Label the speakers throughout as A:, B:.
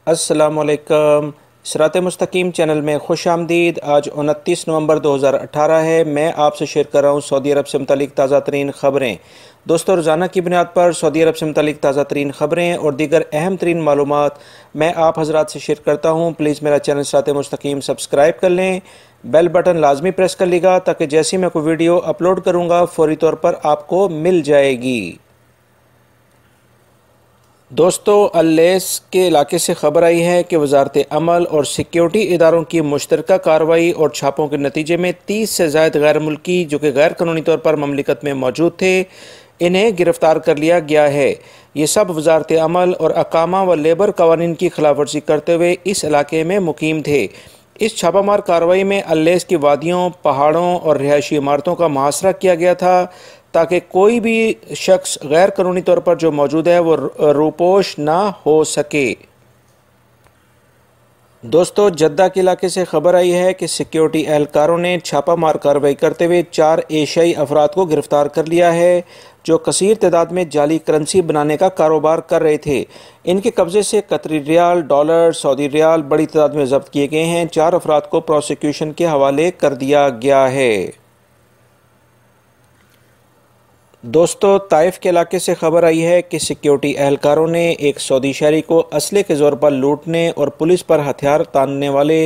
A: अस्सलामुअलैकुम। सिरात मुस्तकीम चैनल में खुश आमदीद। आज 29 नवंबर 2018 है। मैं आपसे शेयर कर रहा हूँ सऊदी अरब से मुतालिक ताज़ा तरीन ख़बरें। दोस्तों, रोज़ाना की बुनियाद पर सऊदी अरब से मुतालिक ताज़ा तरीन ख़बरें और दीगर अहम तरीन मालूमात मैं आप हज़रात से शेयर करता हूँ। प्लीज़ मेरा चैनल सिरात मुस्तकीम सब्सक्राइब कर लें, बेल बटन लाजमी प्रेस कर लीजिएगा ताकि जैसे ही मैं कोई वीडियो अपलोड करूँगा फ़ौरी तौर पर आपको मिल जाएगी। दोस्तों, अल्लेस के इलाके से खबर आई है कि वजारत अमल और सिक्योरिटी इदारों की मुश्तरका कार्रवाई और छापों के नतीजे में 30 से ज़ायद गैर मुल्की जो कि गैर कानूनी तौर पर ममलिकत में मौजूद थे, इन्हें गिरफ्तार कर लिया गया है। ये सब वजारत अमल और अकामा व लेबर कवानीन की खिलाफ वर्जी करते हुए इस इलाके में मुकीम थे। इस छापामार कार्रवाई में अल्लेस की वादियों, पहाड़ों और रिहायशी इमारतों का मुहासरा किया गया था ताकि कोई भी शख्स गैर कानूनी तौर पर जो मौजूद है वो रूपोश ना हो सके। दोस्तों, जद्दा के इलाके से खबर आई है कि सिक्योरिटी एहलकारों ने छापामार कार्रवाई करते हुए 4 एशियाई अफराद को गिरफ्तार कर लिया है जो कसीर तादाद में जाली करेंसी बनाने का कारोबार कर रहे थे। इनके कब्जे से कतरी रियाल, डॉलर, सऊदी रियाल बड़ी तादाद में जब्त किए गए हैं। 4 अफराद को प्रोसिक्यूशन के हवाले कर दिया गया है। दोस्तों, ताइफ के इलाके से खबर आई है कि सिक्योरिटी एहलकारों ने एक सऊदी शहरी को असले के ज़ोर पर लूटने और पुलिस पर हथियार तानने वाले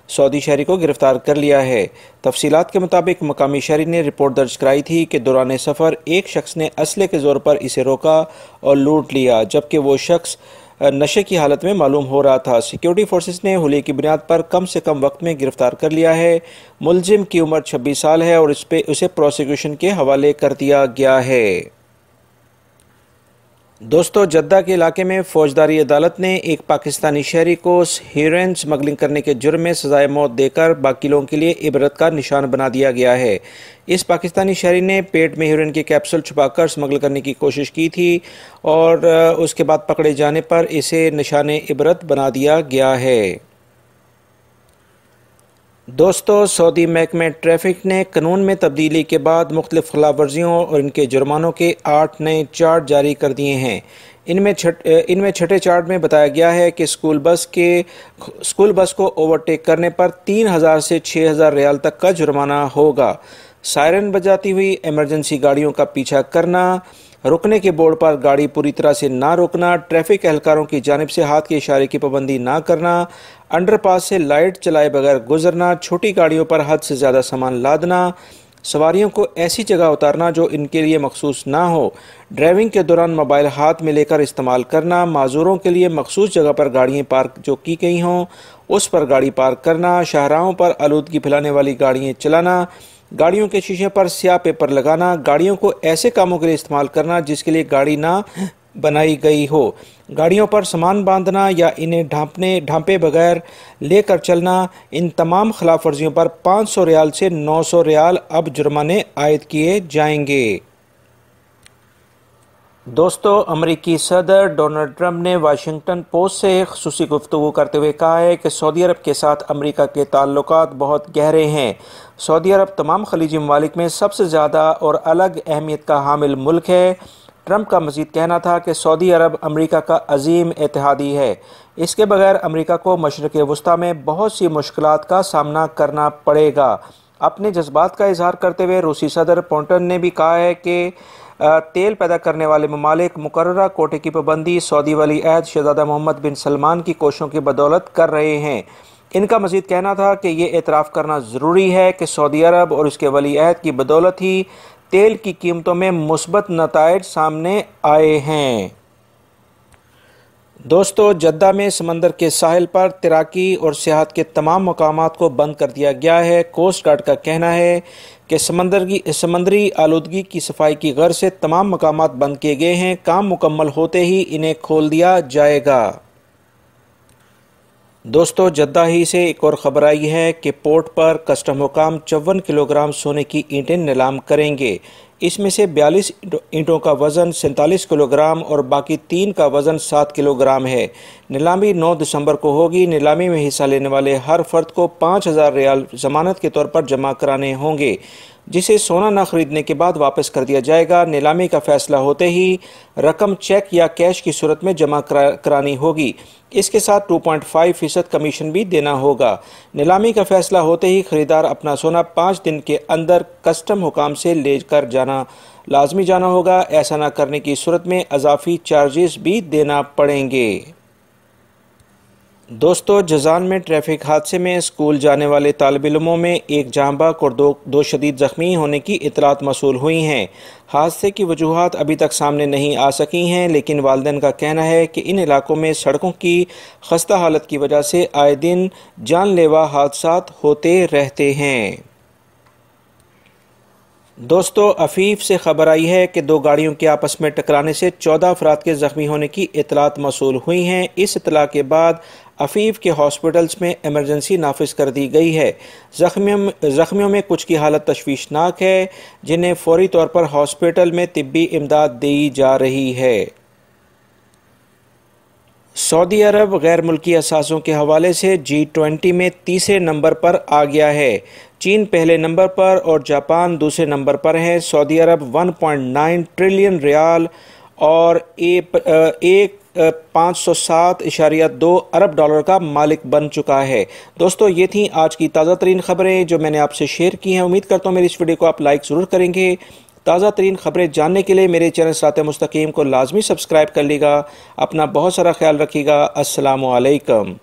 A: सऊदी शहरी को गिरफ्तार कर लिया है। तफसीलात के मुताबिक मकामी शहरी ने रिपोर्ट दर्ज कराई थी कि दौरान सफ़र एक शख्स ने असले के ज़ोर पर इसे रोका और लूट लिया, जबकि वो शख्स नशे की हालत में मालूम हो रहा था। सिक्योरिटी फोर्सेस ने हुलिये की बुनियाद पर कम से कम वक्त में गिरफ्तार कर लिया है। मुलजिम की उम्र 26 साल है और उसे प्रोसिक्यूशन के हवाले कर दिया गया है। दोस्तों, जद्दा के इलाके में फौजदारी अदालत ने एक पाकिस्तानी शहरी को हेरोइन स्मगलिंग करने के जुर्म में सजाए मौत देकर बाकी लोगों के लिए इबरत का निशान बना दिया गया है। इस पाकिस्तानी शहरी ने पेट में हेरोइन के कैप्सूल छुपाकर स्मगल करने की कोशिश की थी और उसके बाद पकड़े जाने पर इसे निशान इबरत बना दिया गया है। दोस्तों, सऊदी महकमे ट्रैफिक ने कानून में तब्दीली के बाद मुख्तलिफ खिलाफ वर्जियों और इनके जुर्मानों के 8 नए चार्ट जारी कर दिए हैं। इनमें छठे चार्ट में बताया गया है कि स्कूल बस को ओवरटेक करने पर 3000 से 6000 रियाल तक का जुर्माना होगा। सायरन बजाती हुई इमरजेंसी गाड़ियों का पीछा करना, रुकने के बोर्ड पर गाड़ी पूरी तरह से ना रोकना, ट्रैफिक एहलकारों की जानिब से हाथ के इशारे की पाबंदी ना करना, अंडरपास से लाइट चलाए बगैर गुजरना, छोटी गाड़ियों पर हद से ज़्यादा सामान लादना, सवारियों को ऐसी जगह उतारना जो इनके लिए मखसूस ना हो, ड्राइविंग के दौरान मोबाइल हाथ में लेकर इस्तेमाल करना, माजूरों के लिए मखसूस जगह पर गाड़ियाँ पार्क जो की गई हों उस पर गाड़ी पार्क करना, शाहराहों पर आलूदगी फैलाने वाली गाड़ियाँ चलाना, गाड़ियों के शीशे पर स्याह पेपर लगाना, गाड़ियों को ऐसे कामों के लिए इस्तेमाल करना जिसके लिए गाड़ी ना बनाई गई हो, गाड़ियों पर सामान बांधना या इन्हें ढांपे बगैर लेकर चलना। इन तमाम खिलाफ वर्जियों पर 500 रियाल से 900 रियाल अब जुर्माने आयद किए जाएंगे। दोस्तों, अमरीकी सदर डोनाल्ड ट्रंप ने वाशिंगटन पोस्ट से खुसूसी गुफ्तगू करते हुए कहा है कि सऊदी अरब के साथ अमरीका के ताल्लुकात बहुत गहरे हैं। सऊदी अरब तमाम खलीजी ममालिक में सबसे ज़्यादा और अलग अहमियत का हामिल मुल्क है। ट्रंप का मज़ीद कहना था कि सऊदी अरब अमरीका का अजीम इत्तेहादी है। इसके बगैर अमरीका को मशरिक़ वस्ता में बहुत सी मुश्किलात का सामना करना पड़ेगा। अपने जज्बात का इजहार करते हुए रूसी सदर पुतिन ने भी कहा है कि तेल पैदा करने वाले ममालिक मुकर्ररा कोटे की पाबंदी सऊदी वली अहद शहजादा मोहम्मद बिन सलमान की कोशिशों की बदौलत कर रहे हैं। इनका मज़ीद कहना था कि ये एतराफ़ करना ज़रूरी है कि सऊदी अरब और उसके वली अहद की बदौलत ही तेल की कीमतों में मुस्बत नताइज सामने आए हैं। दोस्तों, जद्दा में समंदर के साहिल पर तैराकी और सियाहत के तमाम मकामात को बंद कर दिया गया है। कोस्ट गार्ड का कहना है कि समंदरी आलूदगी की सफाई की गर्ज से तमाम मकामात बंद किए गए हैं। काम मुकम्मल होते ही इन्हें खोल दिया जाएगा। दोस्तों, जद्दा ही से एक और ख़बर आई है कि पोर्ट पर कस्टम हुकाम 54 किलोग्राम सोने की ईंटें नीलाम करेंगे। इसमें से 42 ईंटों का वज़न 47 किलोग्राम और बाकी 3 का वज़न 7 किलोग्राम है। नीलामी 9 दिसंबर को होगी। नीलामी में हिस्सा लेने वाले हर फर्द को 5000 रियाल ज़मानत के तौर पर जमा कराने होंगे। जिसे सोना न खरीदने के बाद वापस कर दिया जाएगा। नीलामी का फैसला होते ही रकम चेक या कैश की सूरत में जमा करानी होगी। इसके साथ 2.5% कमीशन भी देना होगा। नीलामी का फैसला होते ही खरीदार अपना सोना 5 दिन के अंदर कस्टम हुकाम से लेकर जाना लाजमी जाना होगा। ऐसा न करने की सूरत में अजाफी चार्जेस भी देना पड़ेंगे। दोस्तों, जजान में ट्रैफिक हादसे में स्कूल जाने वाले तालिब इल्मों में एक जाँ बहक और दो शदीद ज़ख्मी होने की इतलात मसूल हुई हैं। हादसे की वजूहात अभी तक सामने नहीं आ सकी हैं, लेकिन वालिदैन का कहना है कि इन इलाकों में सड़कों की खस्ता हालत की वजह से आए दिन जानलेवा हादसात होते रहते हैं। दोस्तों, अफीफ से खबर आई है कि 2 गाड़ियों के आपस में टकराने से 14 अफराद के ज़ख्मी होने की इतलात मसूल हुई हैं। इस इतला के बाद अफीफ के हॉस्पिटल्स में इमरजेंसी नाफिज कर दी गई है। ज़ख्मियों में कुछ की हालत तशवीशनाक है, जिन्हें फौरी तौर पर हॉस्पिटल में तिब्बी इमदाद दी जा रही है। सऊदी अरब गैर मुल्की असासों के हवाले से G20 में तीसरे नंबर पर आ गया है। चीन पहले नंबर पर और जापान दूसरे नंबर पर है। सऊदी अरब 1.9 ट्रिलियन रियाल और 507.2 अरब डॉलर का मालिक बन चुका है। दोस्तों, ये थी आज की ताज़ा तरीन खबरें जो मैंने आपसे शेयर की हैं। उम्मीद करता हूँ मेरी इस वीडियो को आप लाइक ज़रूर करेंगे। ताज़ा तरीन खबरें जानने के लिए मेरे चैनल सिरात मुस्तकीम को लाजमी सब्सक्राइब कर लीजिएगा। अपना बहुत सारा ख्याल रखिएगा। अस्सलामु अलैकुम।